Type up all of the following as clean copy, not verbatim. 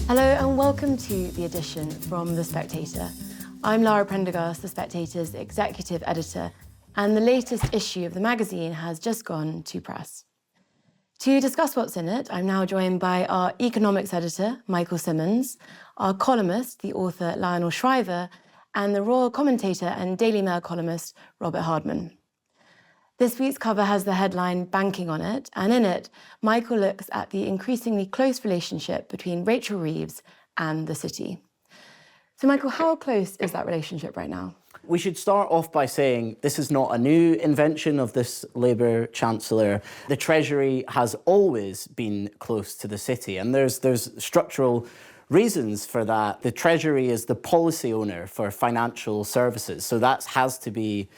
Hello and welcome to The Edition from The Spectator. I'm Lara Prendergast, The Spectator's executive editor, and the latest issue of the magazine has just gone to press. To discuss what's in it, I'm now joined by our economics editor, Michael Simmons, our columnist, the author Lionel Shriver, and the royal commentator and Daily Mail columnist, Robert Hardman. This week's cover has the headline Banking on it, and in it, Michael looks at the increasingly close relationship between Rachel Reeves and the city. So Michael, how close is that relationship right now? We should start off by saying this is not a new invention of this Labour Chancellor. The Treasury has always been close to the city, and there's structural reasons for that. The Treasury is the policy owner for financial services, so that has to be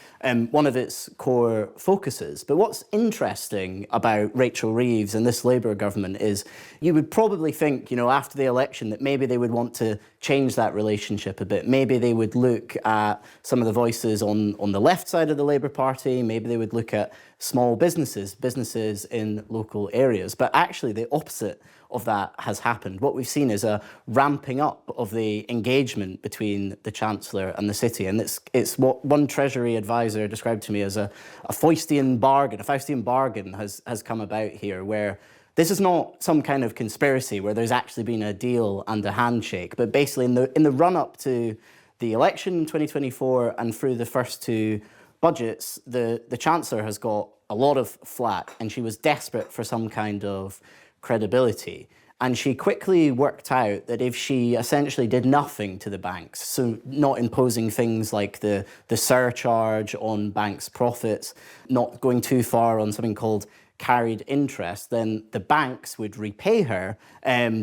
one of its core focuses. But what's interesting about Rachel Reeves and this Labour government is you would probably think, after the election that maybe they would want to change that relationship a bit. Maybe they would look at some of the voices on the left side of the Labour Party. Maybe they would look at small businesses in local areas. But actually the opposite of that has happened. What we've seen is a ramping up of the engagement between the Chancellor and the city. And it's what one Treasury advisor described to me as a Faustian bargain. A Faustian bargain has come about here, where this is not some kind of conspiracy where there's actually been a deal and a handshake, but basically in the run-up to the election in 2024 and through the first two budgets, the Chancellor has got a lot of flack, and she was desperate for some kind of credibility. And she quickly worked out that if she essentially did nothing to the banks, so not imposing things like the surcharge on banks' profits, not going too far on something called carried interest, then the banks would repay her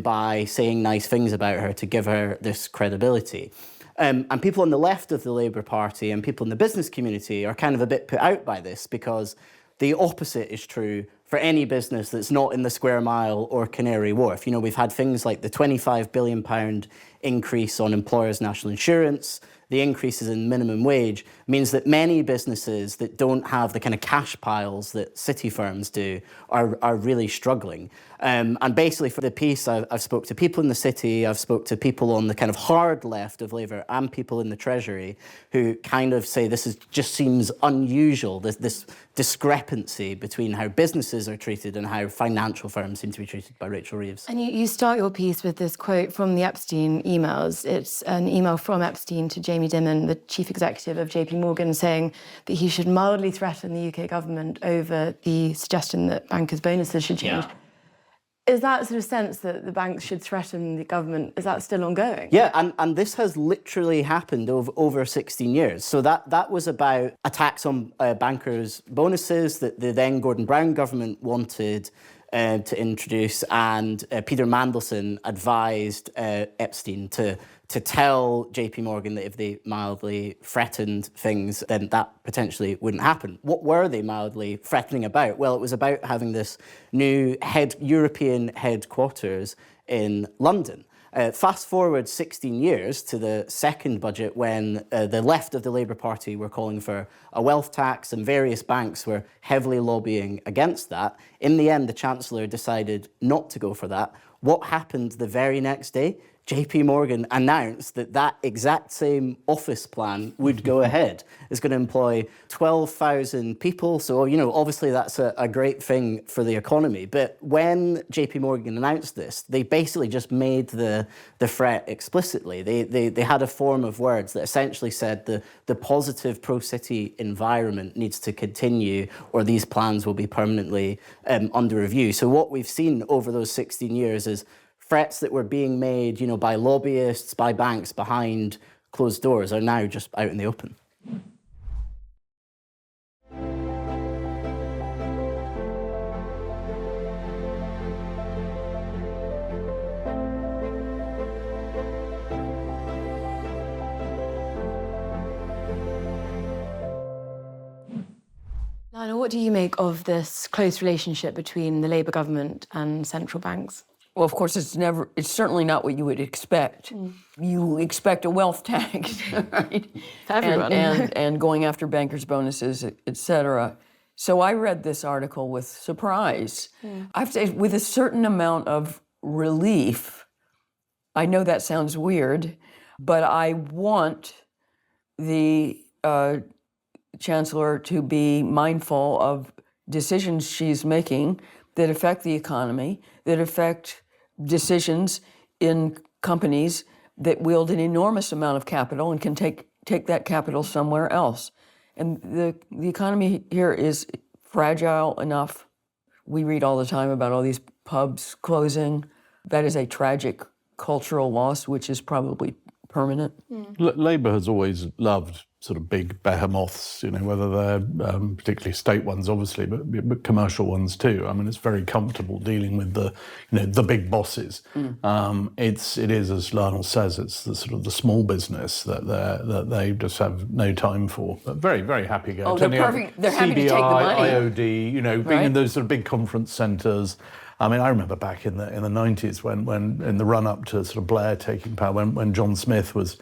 by saying nice things about her to give her this credibility. And people on the left of the Labour Party and people in the business community are kind of a bit put out by this, because the opposite is true for any business that's not in the Square Mile or Canary Wharf. We've had things like the £25 billion increase on employers' national insurance. The increases in minimum wage means that many businesses that don't have the kind of cash piles that city firms do are really struggling. And basically for the piece, I've spoke to people in the city, I've spoke to people on the kind of hard left of Labour and people in the Treasury who kind of say just seems unusual, this discrepancy between how businesses are treated and how financial firms seem to be treated by Rachel Reeves. And you start your piece with this quote from the Epstein emails. It's an email from Epstein to Jamie Dimon, the chief executive of JP Morgan, saying that he should mildly threaten the UK government over the suggestion that bankers' bonuses should change. Yeah. Is that sort of sense that the banks should threaten the government, is that still ongoing? Yeah, and this has literally happened over 16 years. So that was about a tax on bankers' bonuses that the then Gordon Brown government wanted to introduce, and Peter Mandelson advised Epstein to tell JP Morgan that if they mildly threatened things, then that potentially wouldn't happen. What were they mildly threatening about? Well, it was about having this new European headquarters in London. Fast forward 16 years to the second budget, when the left of the Labour Party were calling for a wealth tax and various banks were heavily lobbying against that. In the end, the Chancellor decided not to go for that. What happened the very next day? JP Morgan announced that exact same office plan would go ahead. It's going to employ 12,000 people. So, obviously that's a great thing for the economy. But when JP Morgan announced this, they basically just made the threat explicitly. They had a form of words that essentially said the positive pro-city environment needs to continue, or these plans will be permanently under review. So what we've seen over those 16 years is threats that were being made, by lobbyists, by banks behind closed doors are now just out in the open. Lionel, what do you make of this close relationship between the Labour government and central banks? Well, of course, it's certainly not what you would expect. You expect a wealth tax, right? For everyone. And going after bankers' bonuses, et cetera. So I read this article with surprise. I have to say, with a certain amount of relief, I know that sounds weird, but I want the Chancellor to be mindful of decisions she's making that affect the economy, that affect decisions in companies that wield an enormous amount of capital and can take that capital somewhere else. And the economy here is fragile enough. We read all the time about all these pubs closing. That is a tragic cultural loss, which is probably permanent. Labour has always loved sort of big behemoths, whether they're particularly state ones, obviously, but commercial ones too. I mean, it's very comfortable dealing with the big bosses. It is, as Lionel says, it's the sort of the small business that they just have no time for. But very, very happy going. Oh, they're perfect. They're happy to take the money. CBI, IOD, being in those sort of big conference centres. I mean, I remember back in the 90s when in the run-up to sort of Blair taking power, when John Smith was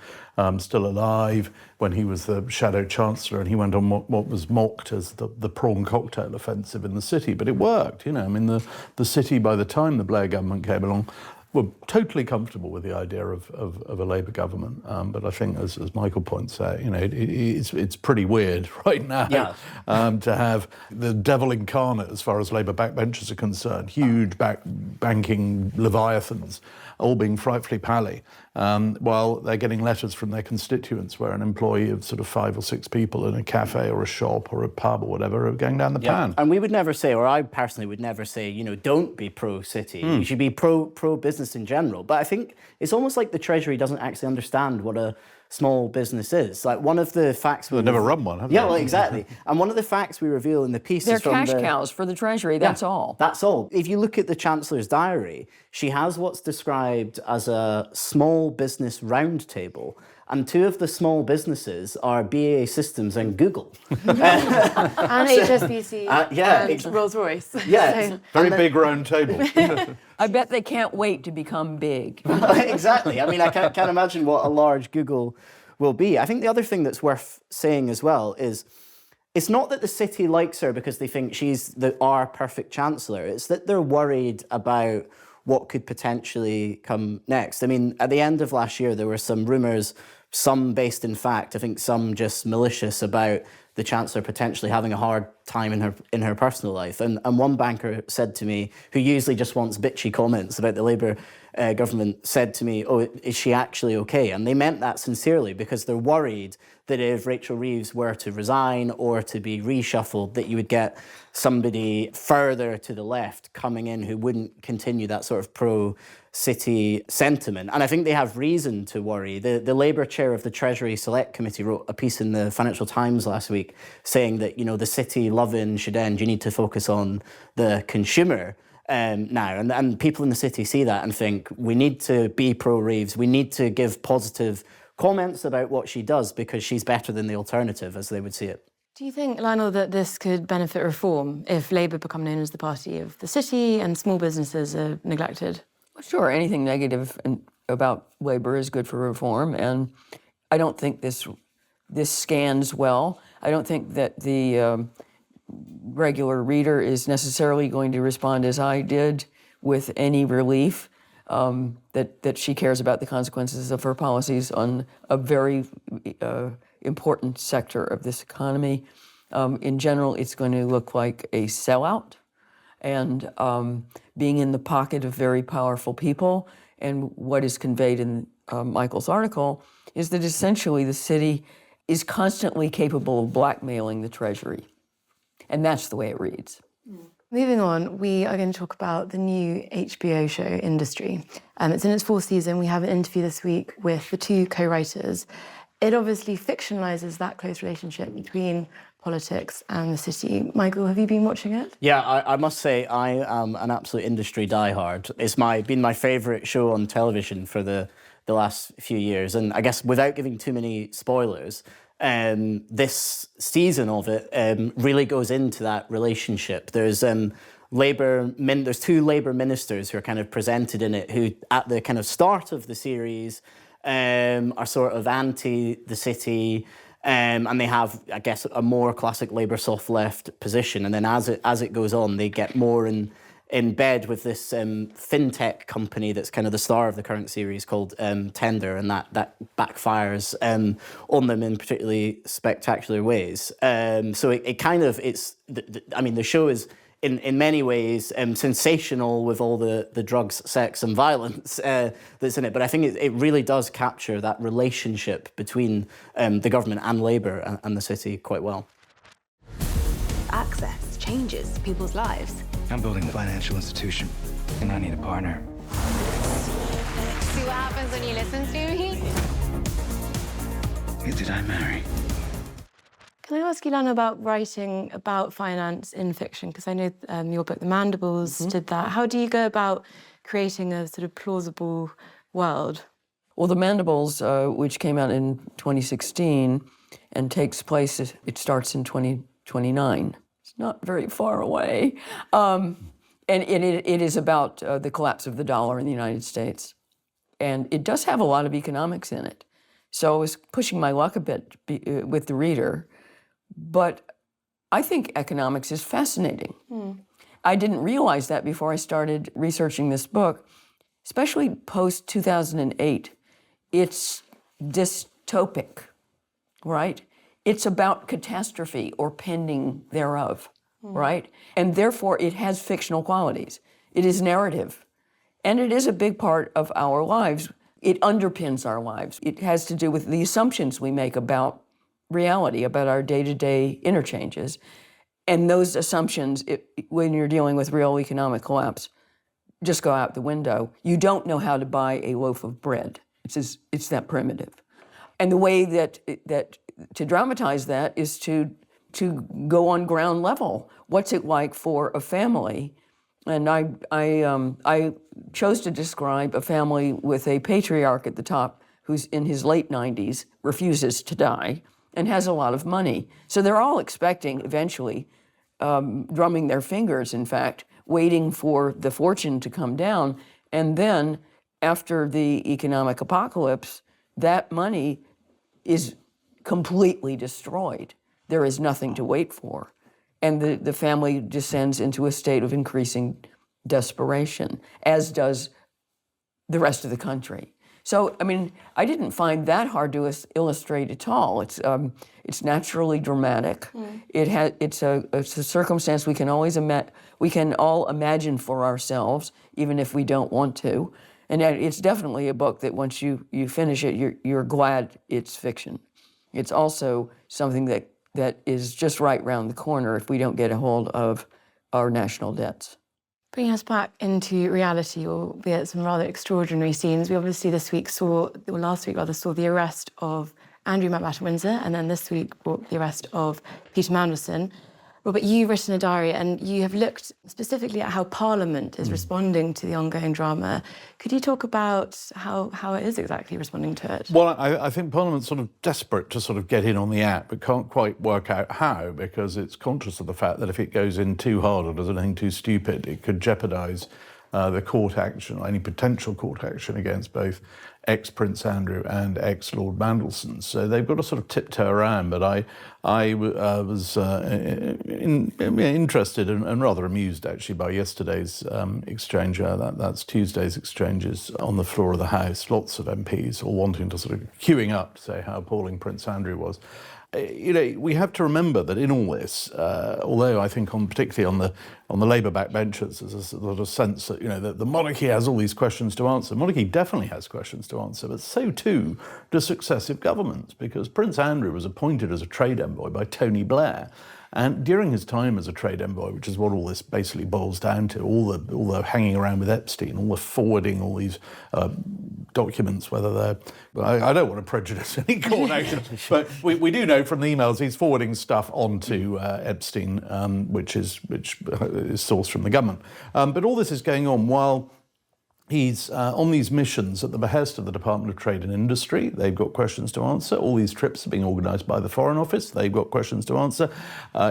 still alive, when he was the shadow chancellor, and he went on what was mocked as the prawn cocktail offensive in the city. But it worked, I mean, the city, by the time the Blair government came along, were totally comfortable with the idea of a Labour government. But I think, as Michael points out, it's pretty weird right now to have the devil incarnate as far as Labour backbenchers are concerned, huge banking leviathans, all being frightfully pally, while they're getting letters from their constituents where an employee of sort of 5 or 6 people in a cafe or a shop or a pub or whatever are going down the pan. And we would never say, or I personally would never say, don't be pro-city. You should be pro-business in general. But I think it's almost like the Treasury doesn't actually understand what a small business is. Like one of the facts they've never run one, have they? Yeah, well, exactly. And one of the facts we reveal in the piece They're is from cash cows for the Treasury, that's all. That's all. If you look at the Chancellor's diary, she has what's described as a small business roundtable. And 2 of the small businesses are BAE Systems and Google. And HSBC and Rolls-Royce. Yeah. Very big round table. I bet they can't wait to become big. Exactly. I mean, I can't imagine what a large Google will be. I think the other thing that's worth saying as well is it's not that the city likes her because they think she's our perfect chancellor. It's that they're worried about what could potentially come next. I mean, at the end of last year, there were some rumours, some based in fact, I think some just malicious, about the Chancellor potentially having a hard time in her personal life. And one banker said to me, who usually just wants bitchy comments about the Labour government, said to me, "Oh, is she actually okay?" And they meant that sincerely because they're worried that if Rachel Reeves were to resign or to be reshuffled, that you would get somebody further to the left coming in who wouldn't continue that sort of pro-city sentiment. And I think they have reason to worry. The Labour chair of the Treasury Select Committee wrote a piece in the Financial Times last week saying that, the city loving should end. You need to focus on the consumer now. And people in the city see that and think, we need to be pro-Reeves. We need to give positive comments about what she does because she's better than the alternative, as they would see it. Do you think, Lionel, that this could benefit reform if Labour become known as the party of the city and small businesses are neglected? Sure, anything negative about Labour is good for reform, and I don't think this scans well. I don't think that the regular reader is necessarily going to respond as I did with any relief that she cares about the consequences of her policies on a very important sector of this economy. In general, it's going to look like a sellout, and being in the pocket of very powerful people. And what is conveyed in Michael's article is that essentially the city is constantly capable of blackmailing the Treasury. And that's the way it reads. Moving on, we are going to talk about the new HBO show, Industry. It's in its 4th season. We have an interview this week with the 2 co-writers. It obviously fictionalises that close relationship between politics and the city. Michael, have you been watching it? Yeah, I must say I am an absolute Industry diehard. It's been my favourite show on television for the last few years. And I guess without giving too many spoilers, this season of it really goes into that relationship. There's there's 2 Labour ministers who are kind of presented in it who, at the kind of start of the series, are sort of anti the city, and they have, I guess, a more classic Labour soft left position. And then as it goes on, they get more and in bed with this fintech company that's kind of the star of the current series called Tender, and that backfires on them in particularly spectacular ways. So the show is in many ways sensational with all the drugs, sex and violence that's in it, but I think it really does capture that relationship between the government and Labour and the city quite well. Access changes people's lives. I'm building a financial institution, and I need a partner. See what happens when you listen to me? Who did I marry? Can I ask you, Lana, about writing about finance in fiction? Because I know your book, The Mandibles, did that. How do you go about creating a sort of plausible world? Well, The Mandibles, which came out in 2016 and takes place, it starts in 2029. It's not very far away. And it is about the collapse of the dollar in the United States. And it does have a lot of economics in it. So I was pushing my luck a bit with the reader. But I think economics is fascinating. I didn't realize that before I started researching this book, especially post-2008. It's dystopic, right? It's about catastrophe or pending thereof, right? And therefore, it has fictional qualities. It is narrative. And it is a big part of our lives. It underpins our lives. It has to do with the assumptions we make about reality, about our day-to-day interchanges. And those assumptions, when you're dealing with real economic collapse, just go out the window. You don't know how to buy a loaf of bread. It's that primitive. And the way that to dramatize that is to go on ground level. What's it like for a family? And I chose to describe a family with a patriarch at the top who's in his late 90s, refuses to die, and has a lot of money. So they're all expecting eventually, drumming their fingers, in fact, waiting for the fortune to come down. And then after the economic apocalypse, that money is completely destroyed. There is nothing to wait for. And the family descends into a state of increasing desperation, as does the rest of the country. So, I mean, I didn't find that hard to illustrate at all. It's naturally dramatic. It's a circumstance we can all imagine for ourselves, even if we don't want to. And it's definitely a book that once you finish it, you're glad it's fiction. It's also something that is just right round the corner if we don't get a hold of our national debts. Bringing us back into reality, albeit some rather extraordinary scenes. We obviously last week saw the arrest of Andrew Mountbatten-Windsor, and then this week brought the arrest of Peter Mandelson. Robert, you've written a diary and you have looked specifically at how Parliament is responding to the ongoing drama. Could you talk about how it is exactly responding to it? Well, I think Parliament's sort of desperate to sort of get in on the act, but can't quite work out how, because it's conscious of the fact that if it goes in too hard or does anything too stupid, it could jeopardise the court action, or any potential court action against both ex-Prince Andrew and ex-Lord Mandelson. So they've got to sort of tiptoe around, but I was interested and rather amused, actually, by yesterday's exchange. That's Tuesday's exchanges on the floor of the House. Lots of MPs all wanting to sort of queuing up to say how appalling Prince Andrew was. We have to remember that in all this, although I think particularly on the Labour backbenchers, there's a sort of sense that the monarchy has all these questions to answer. Monarchy definitely has questions to answer, but so too do successive governments, because Prince Andrew was appointed as a trade envoy by Tony Blair. And during his time as a trade envoy, which is what all this basically boils down to, all the hanging around with Epstein, all the forwarding all these documents, whether they're... I don't want to prejudice any court action, but we do know from the emails he's forwarding stuff onto Epstein, which is sourced from the government. But all this is going on while he's on these missions at the behest of the Department of Trade and Industry. They've got questions to answer. All these trips are being organised by the Foreign Office. They've got questions to answer.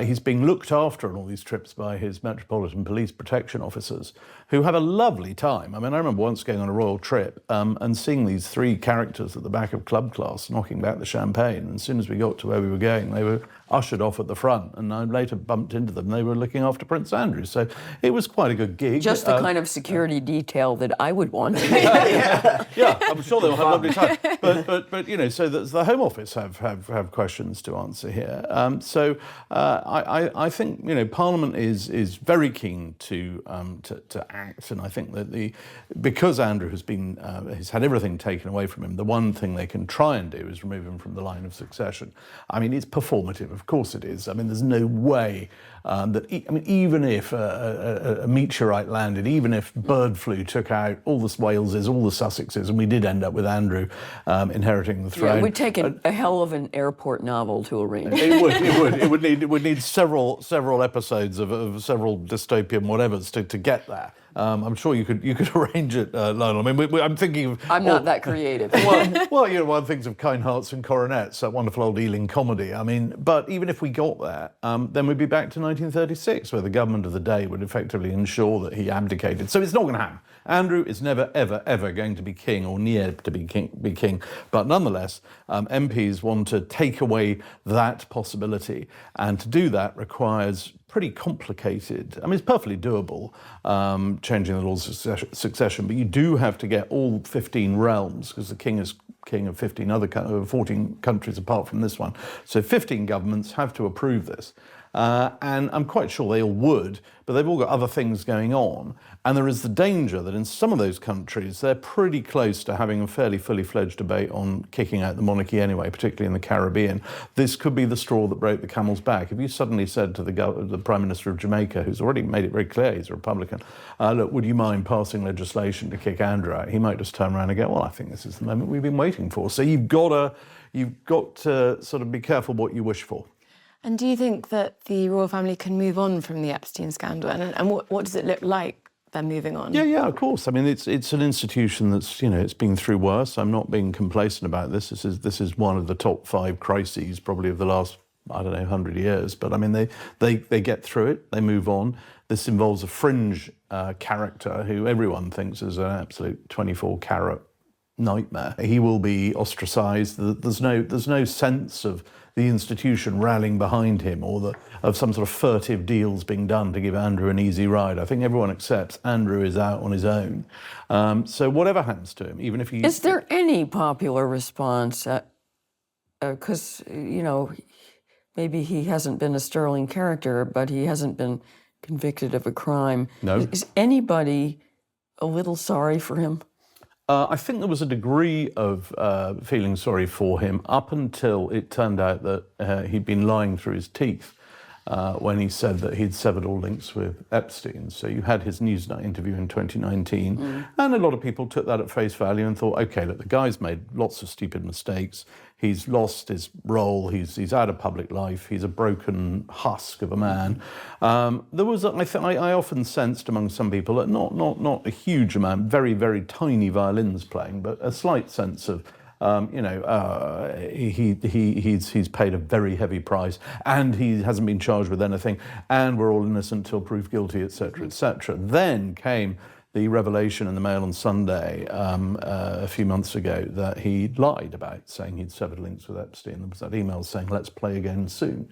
He's being looked after on all these trips by his Metropolitan Police Protection officers, who have a lovely time. I mean, I remember once going on a royal trip and seeing these three characters at the back of club class knocking back the champagne. And as soon as we got to where we were going, they were ushered off at the front, and I later bumped into them. They were looking after Prince Andrew, so it was quite a good gig. Just the kind of security detail that I would want. Yeah, I'm sure they'll have a lovely time. But you know, so the Home Office have questions to answer here. I think, you know, Parliament is very keen to act, and I think that because Andrew has had everything taken away from him, the one thing they can try and do is remove him from the line of succession. I mean, it's performative, of course it is. I mean, there's no way even if a meteorite landed, even if bird flu took out all the Waleses, all the Sussexes, and we did end up with Andrew inheriting the throne. Yeah, it would take a hell of an airport novel to arrange. It would need several episodes of several dystopian whatevers to get there. I'm sure you could arrange it, Lionel. I mean, I'm thinking of... I'm not that creative. Well, you know, one thinks of Kind Hearts and Coronets, that wonderful old Ealing comedy. I mean, but even if we got there, then we'd be back to 1936, where the government of the day would effectively ensure that he abdicated. So it's not going to happen. Andrew is never, ever, ever going to be king, or near to be king. But nonetheless, MPs want to take away that possibility, and to do that requires pretty complicated. I mean, it's perfectly doable, changing the laws of succession, but you do have to get all 15 realms, because the king is king of 14 countries apart from this one. So 15 governments have to approve this. And I'm quite sure they all would, but they've all got other things going on. And there is the danger that in some of those countries, they're pretty close to having a fairly fully fledged debate on kicking out the monarchy anyway, particularly in the Caribbean. This could be the straw that broke the camel's back. If you suddenly said to the Prime Minister of Jamaica, who's already made it very clear he's a Republican, look, would you mind passing legislation to kick Andrew out? He might just turn around and go, well, I think this is the moment we've been waiting for. So you've got to sort of be careful what you wish for. And do you think that the royal family can move on from the Epstein scandal? And what does it look like them moving on? Yeah, of course. I mean, it's an institution that's, you know, it's been through worse. I'm not being complacent about this. This is one of the top 5 crises probably of the last, 100 years. But I mean, they get through it. They move on. This involves a fringe character who everyone thinks is an absolute 24-carat nightmare. He will be ostracised. There's no sense of the institution rallying behind him, or of some sort of furtive deals being done to give Andrew an easy ride. I think everyone accepts Andrew is out on his own. So whatever happens to him, even if he... Is there any popular response? Because, you know, maybe he hasn't been a sterling character, but he hasn't been convicted of a crime. No. Is anybody a little sorry for him? I think there was a degree of feeling sorry for him up until it turned out that he'd been lying through his teeth when he said that he'd severed all links with Epstein. So you had his Newsnight interview in 2019, and a lot of people took that at face value and thought, okay, look, the guy's made lots of stupid mistakes. He's lost his role. He's out of public life. He's a broken husk of a man. There was, I often sensed among some people that not a huge amount, very, very tiny violins playing, but a slight sense of, he's paid a very heavy price, and he hasn't been charged with anything, and we're all innocent till proved guilty, etc., etc. Then came the revelation in the Mail on Sunday a few months ago that he lied about saying he'd severed links with Epstein. There was that email saying, let's play again soon.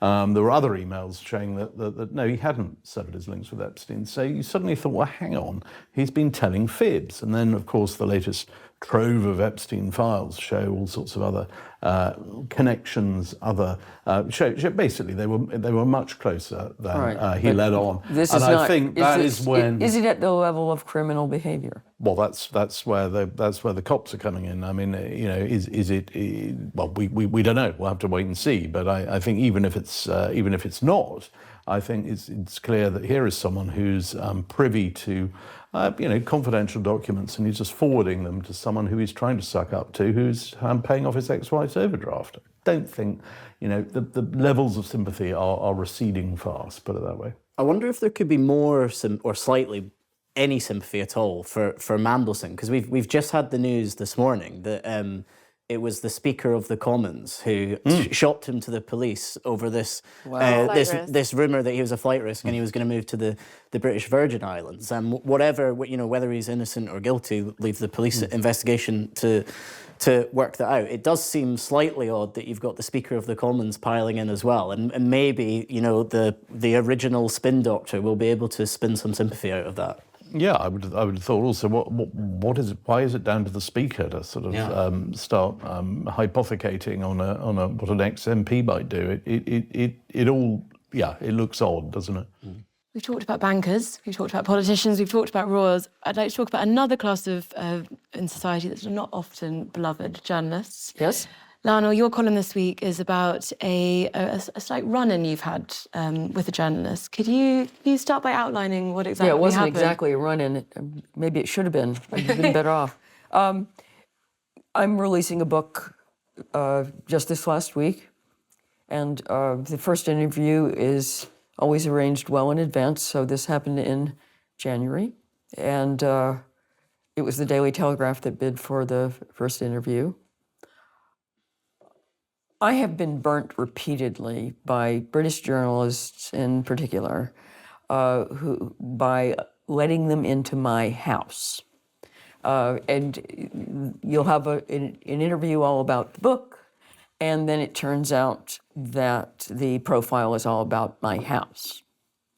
There were other emails saying that no, he hadn't severed his links with Epstein. So you suddenly thought, well, hang on, he's been telling fibs. And then, of course, the latest trove of Epstein files show all sorts of other connections, basically they were much closer than he let on. I think that is when... Is it at the level of criminal behaviour? Well, that's where the cops are coming in. I mean, you know, is it? Well, we don't know. We'll have to wait and see. But I think even if it's not, I think it's clear that here is someone who's privy to confidential documents, and he's just forwarding them to someone who he's trying to suck up to, who's paying off his ex-wife's overdraft. I don't think, the levels of sympathy are receding fast, put it that way. I wonder if there could be more or slightly any sympathy at all for Mandelson, because we've just had the news this morning that it was the Speaker of the Commons who shopped him to the police over this this rumour that he was a flight risk and he was going to move to the British Virgin Islands. And whether he's innocent or guilty, leave the police investigation to to work that out. It does seem slightly odd that you've got the Speaker of the Commons piling in as well, and maybe, you know, the original spin doctor will be able to spin some sympathy out of that. Yeah, I would have thought also, what is it? Why is it down to the Speaker to sort of start hypothecating on a what an ex-MP might do? It all, it looks odd, doesn't it? Mm. We've talked about bankers, we've talked about politicians, we've talked about royals. I'd like to talk about another class of in society that's not often beloved, journalists. Yes. Lionel, your column this week is about a slight run-in you've had with a journalist. Could you start by outlining what exactly happened? Yeah, it wasn't exactly a run-in. Maybe it should have been. I'd have been better off. I'm releasing a book just this last week, and the first interview is always arranged well in advance, so this happened in January, and it was the Daily Telegraph that bid for the first interview. I have been burnt repeatedly by British journalists in particular, who by letting them into my house. And you'll have an interview all about the book, and then it turns out that the profile is all about my house,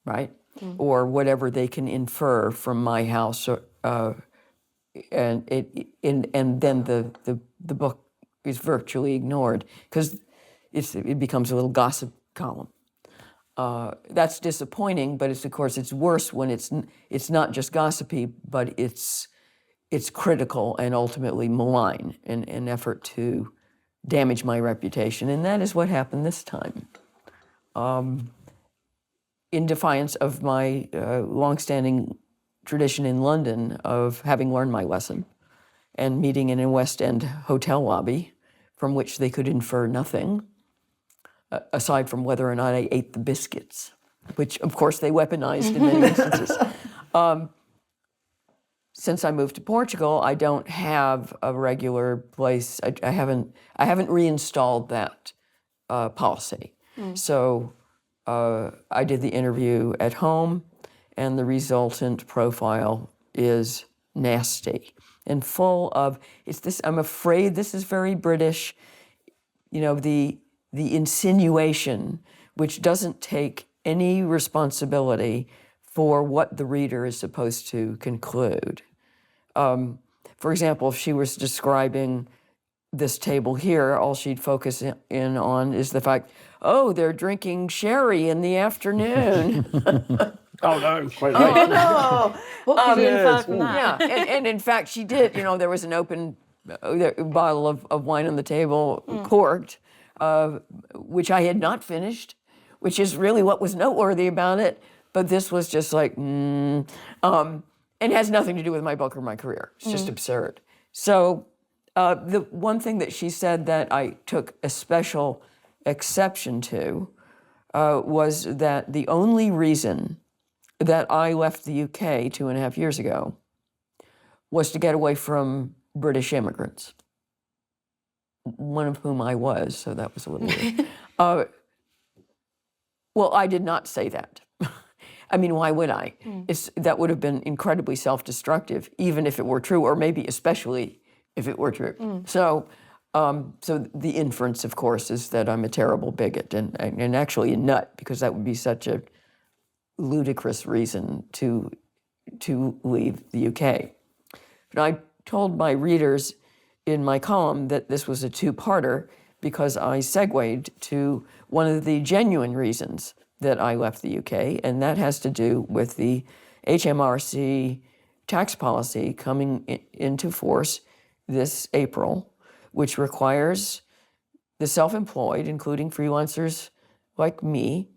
right? Mm. Or whatever they can infer from my house, and then the book is virtually ignored because it becomes a little gossip column. That's disappointing, but of course it's worse when it's not just gossipy, but it's critical and ultimately malign in an effort to damage my reputation, and that is what happened this time. In defiance of my longstanding tradition in London of having learned my lesson and meeting in a West End hotel lobby from which they could infer nothing, aside from whether or not I ate the biscuits, which of course they weaponized in many instances. Since I moved to Portugal, I don't have a regular place. I haven't reinstalled that policy. Mm. So I did the interview at home, and the resultant profile is nasty and full of, I'm afraid this is very British, you know, the insinuation, which doesn't take any responsibility for what the reader is supposed to conclude. For example, if she was describing this table here, all she'd focus in on is the fact, oh, they're drinking sherry in the afternoon. Oh, no, quite right. Oh, no. What could you infer from that? Yeah, and in fact, she did. You know, there was an open bottle of wine on the table, corked, which I had not finished, which is really what was noteworthy about it. But this was just like, and has nothing to do with my book or my career. It's just absurd. So the one thing that she said that I took a special exception to was that the only reason that I left the UK 2.5 years ago was to get away from British immigrants, one of whom I was, so that was a little weird. Well, I did not say that. I mean, why would I? That would have been incredibly self-destructive, even if it were true, or maybe especially if it were true. So the inference, of course, is that I'm a terrible bigot and actually a nut, because that would be such a ludicrous reason to leave the UK. But I told my readers in my column that this was a two-parter because I segued to one of the genuine reasons that I left the UK, and that has to do with the HMRC tax policy coming into force this April, which requires the self-employed, including freelancers like me,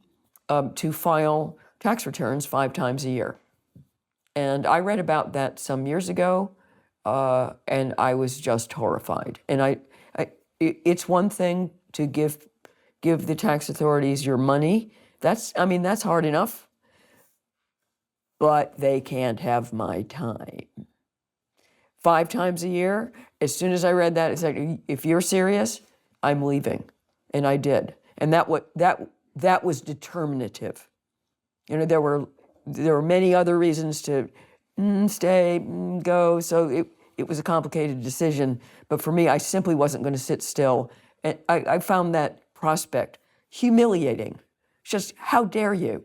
to file tax returns 5 times a year. And I read about that some years ago, and I was just horrified. And it's one thing to give the tax authorities your money. That's hard enough, but they can't have my time. 5 times a year, as soon as I read that, it's like, if you're serious, I'm leaving. And I did. And that was determinative. You know, there were many other reasons to stay, go, so it was a complicated decision, but for me, I simply wasn't going to sit still. And I found that prospect humiliating. Just, how dare you?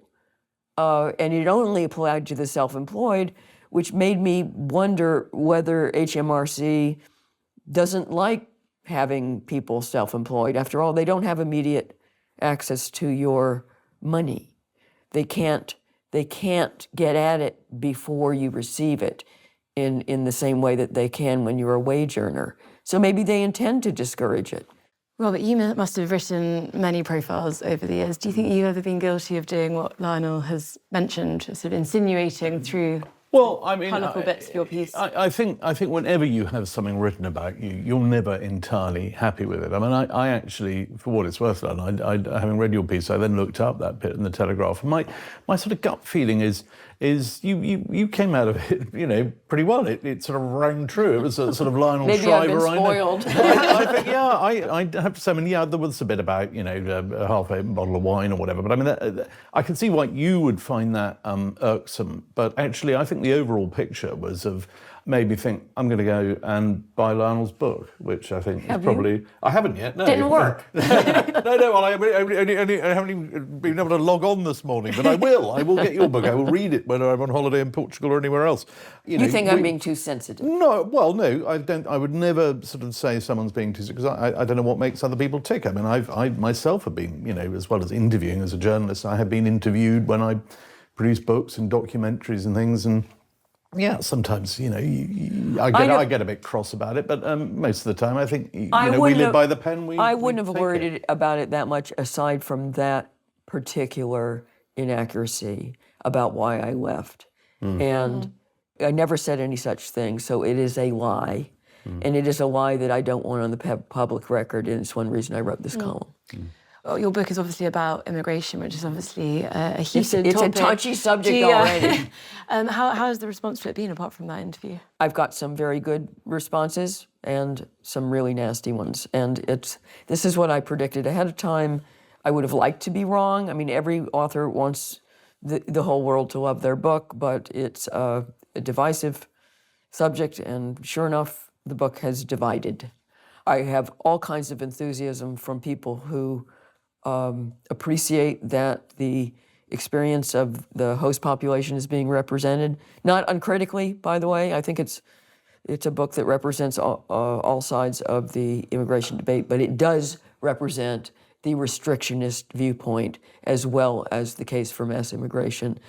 And it only applied to the self-employed, which made me wonder whether HMRC doesn't like having people self-employed. After all, they don't have immediate access to your money. They can't get at it before you receive it in the same way that they can when you're a wage earner. So maybe they intend to discourage it. Robert, you must have written many profiles over the years. Do you think you've ever been guilty of doing what Lionel has mentioned, sort of insinuating through colourful bits of your piece? I think whenever you have something written about you, you're never entirely happy with it. I mean, I actually, for what it's worth, I having read your piece, I then looked up that bit in the Telegraph. And my sort of gut feeling is you came out of it, pretty well. It sort of rang true. It was a sort of Lionel Maybe Shriver. I've been spoiled. I think, I have to say, there was a bit about, half a bottle of wine or whatever. But I mean, I can see why you would find that irksome. But actually, I think the overall picture was of made me think I'm going to go and buy Lionel's book, which I think is probably... I haven't yet, no. Didn't work. No, well, I haven't even been able to log on this morning, but I will. I will get your book. I will read it whether I'm on holiday in Portugal or anywhere else. You think I'm being too sensitive? No, well, no, I don't. I would never sort of say someone's being too... because I don't know what makes other people tick. I mean, I myself have been, as well as interviewing as a journalist, I have been interviewed when I produce books and documentaries and things, and yeah, sometimes, I get a bit cross about it, but most of the time I think, we live by the pen. I wouldn't have worried about it that much, aside from that particular inaccuracy about why I left. And I never said any such thing, so it is a lie. And it is a lie that I don't want on the public record, and it's one reason I wrote this column. Well, your book is obviously about immigration, which is obviously a heated It's topic. a touchy subject already. How has the response to it been, apart from that interview? I've got some very good responses and some really nasty ones. And this is what I predicted ahead of time. I would have liked to be wrong. I mean, every author wants the whole world to love their book, but it's a divisive subject, and sure enough, the book has divided. I have all kinds of enthusiasm from people who appreciate that the experience of the host population is being represented, not uncritically, by the way. I think it's a book that represents all sides of the immigration debate, but it does represent the restrictionist viewpoint as well as the case for mass immigration.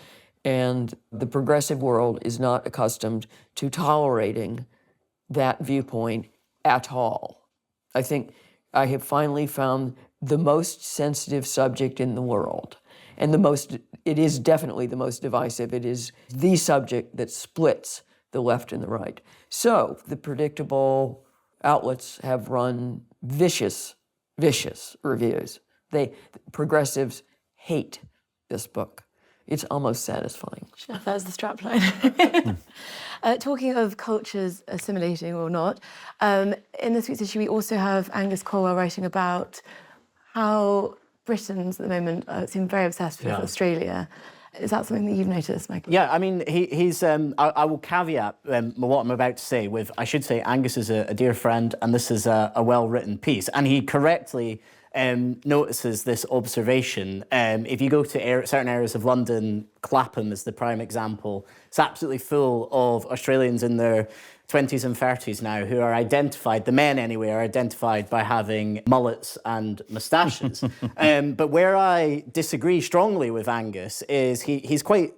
And the progressive world is not accustomed to tolerating that viewpoint at all. I think I have finally found the most sensitive subject in the world. And it is definitely the most divisive. It is the subject that splits the left and the right. So the predictable outlets have run vicious reviews. Progressives hate this book. It's almost satisfying. That's the strapline. Talking of cultures assimilating or not, in this week's issue we also have Angus Colwell writing about how Britons at the moment seem very obsessed with Australia. Is that something that you've noticed, Michael? Yeah, I mean, he's... I will caveat what I'm about to say with, I should say, Angus is a dear friend, and this is a well-written piece. And he correctly notices this observation. If you go to certain areas of London, Clapham is the prime example, it's absolutely full of Australians in their 20s and 30s now who are identified, the men anyway, are identified by having mullets and moustaches. But where I disagree strongly with Angus is he's quite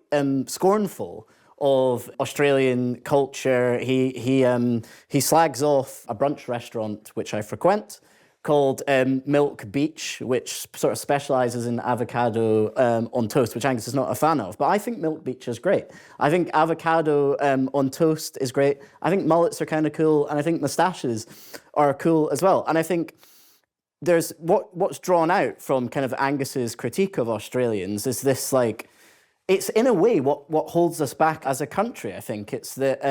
scornful of Australian culture. He slags off a brunch restaurant which I frequent called Milk Beach, which sort of specialises in avocado on toast, which Angus is not a fan of. But I think Milk Beach is great. I think avocado on toast is great. I think mullets are kind of cool, and I think moustaches are cool as well. And I think there's what's drawn out from kind of Angus's critique of Australians is this, like, it's in a way what holds us back as a country, I think. It's that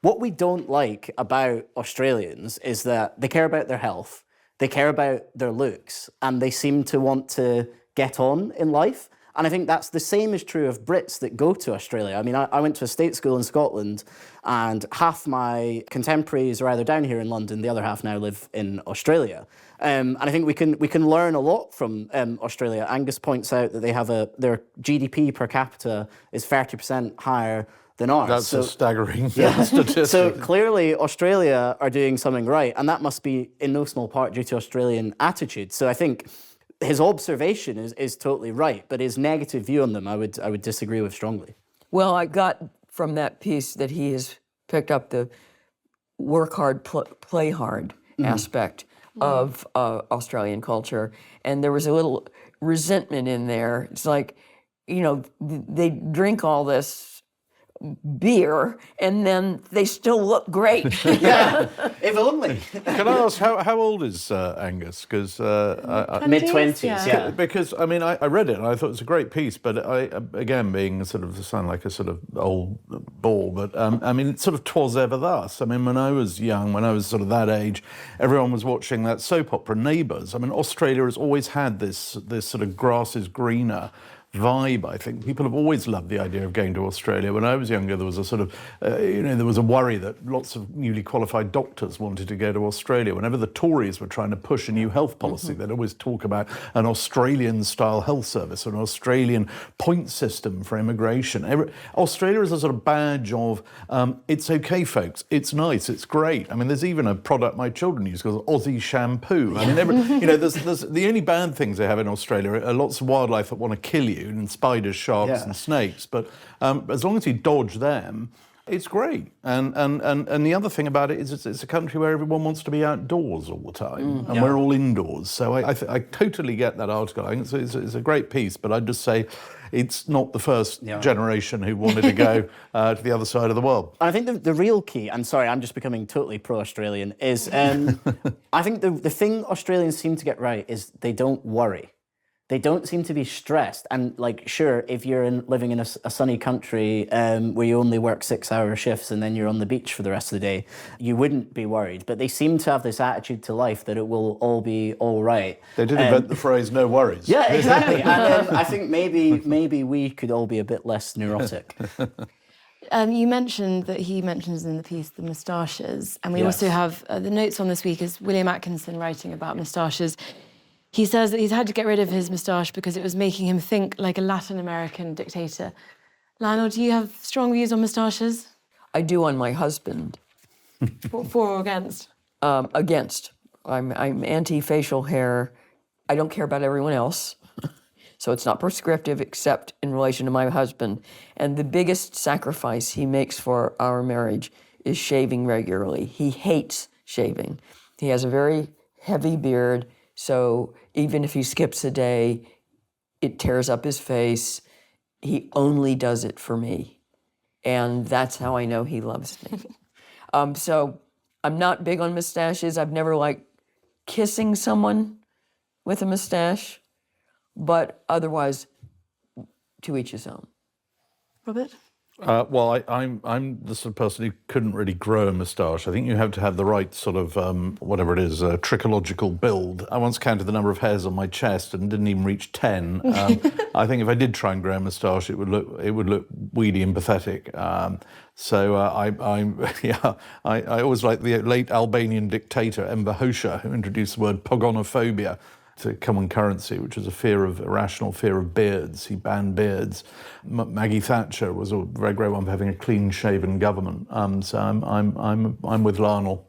what we don't like about Australians is that they care about their health, they care about their looks, and they seem to want to get on in life. And I think that's the same is true of Brits that go to Australia. I mean, I went to a state school in Scotland, and half my contemporaries are either down here in London, the other half now live in Australia. And I think we can learn a lot from Australia. Angus points out that they have their GDP per capita is 30% higher than ours. That's a staggering statistic. So clearly Australia are doing something right, and that must be in no small part due to Australian attitude. So I think his observation is totally right, but his negative view on them I would disagree with strongly. Well, I got from that piece that he has picked up the work hard, play hard aspect of Australian culture, and there was a little resentment in there. It's like, they drink all this beer and then they still look great. Yeah, if only. Can I ask, how old is Angus? Because mid-20s, yeah. Because, I mean, I read it and I thought it was a great piece, but again, being sound like a sort of old bore, but I mean, it sort of 'twas ever thus. I mean, when I was young, when I was sort of that age, everyone was watching that soap opera Neighbours. I mean, Australia has always had this sort of grass is greener vibe, I think. People have always loved the idea of going to Australia. When I was younger, there was a sort of, there was a worry that lots of newly qualified doctors wanted to go to Australia. Whenever the Tories were trying to push a new health policy, they'd always talk about an Australian-style health service, or an Australian point system for immigration. Australia is a sort of badge of, it's okay, folks, it's nice, it's great. I mean, there's even a product my children use called Aussie shampoo. I mean, there's the only bad things they have in Australia are lots of wildlife that want to kill you, and spiders, sharks, and snakes. But as long as you dodge them, it's great. And the other thing about it is it's a country where everyone wants to be outdoors all the time, and we're all indoors. So I totally get that article. I think it's a great piece, but I'd just say it's not the first generation who wanted to go to the other side of the world. I think the real key, and sorry, I'm just becoming totally pro-Australian, is I think the thing Australians seem to get right is they don't worry. They don't seem to be stressed. And like, sure, if you're living in a sunny country where you only work 6-hour shifts and then you're on the beach for the rest of the day, you wouldn't be worried. But they seem to have this attitude to life that it will all be all right. They did invent the phrase, no worries. Yeah, exactly. And I think maybe we could all be a bit less neurotic. You mentioned that he mentions in the piece the moustaches. And we also have the notes on this week is William Atkinson writing about moustaches. He says that he's had to get rid of his moustache because it was making him think like a Latin American dictator. Lionel, do you have strong views on moustaches? I do on my husband. For or against? Against. I'm anti-facial hair. I don't care about everyone else. So it's not prescriptive except in relation to my husband. And the biggest sacrifice he makes for our marriage is shaving regularly. He hates shaving. He has a very heavy beard. So even if he skips a day, it tears up his face. He only does it for me. And that's how I know he loves me. So I'm not big on mustaches. I've never liked kissing someone with a mustache. But otherwise, to each his own. Robert? Well, I'm the sort of person who couldn't really grow a moustache. I think you have to have the right sort of, whatever it is, trichological build. I once counted the number of hairs on my chest and didn't even reach 10. I think if I did try and grow a moustache, it would look weedy and pathetic. So I always like the late Albanian dictator Enver Hoxha, who introduced the word pogonophobia. It's a common currency, which is irrational fear of beards. He banned beards. Maggie Thatcher was a very great one for having a clean-shaven government. So I'm with Lionel.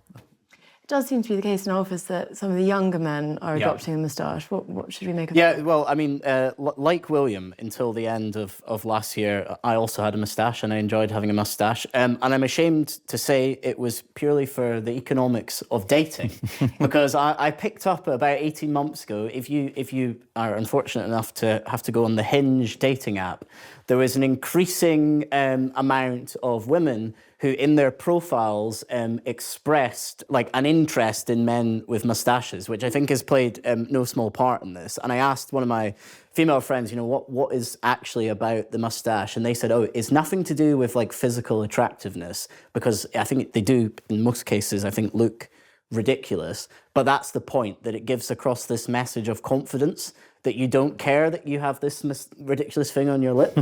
It does seem to be the case in office that some of the younger men are adopting a moustache. What should we make of that? Yeah, well, I mean, like William, until the end of last year, I also had a moustache and I enjoyed having a moustache. And I'm ashamed to say it was purely for the economics of dating. Because I picked up about 18 months ago, if you are unfortunate enough to have to go on the Hinge dating app, there was an increasing amount of women who in their profiles expressed like an interest in men with moustaches, which I think has played no small part in this. And I asked one of my female friends, what is actually about the moustache? And they said, it's nothing to do with like physical attractiveness, because I think they do, in most cases, I think look ridiculous. But that's the point, that it gives across this message of confidence that you don't care that you have this ridiculous thing on your lip.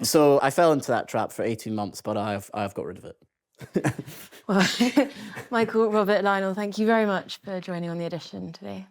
So I fell into that trap for 18 months, but I've got rid of it. Well, Michael, Robert, Lionel, thank you very much for joining on The Edition today.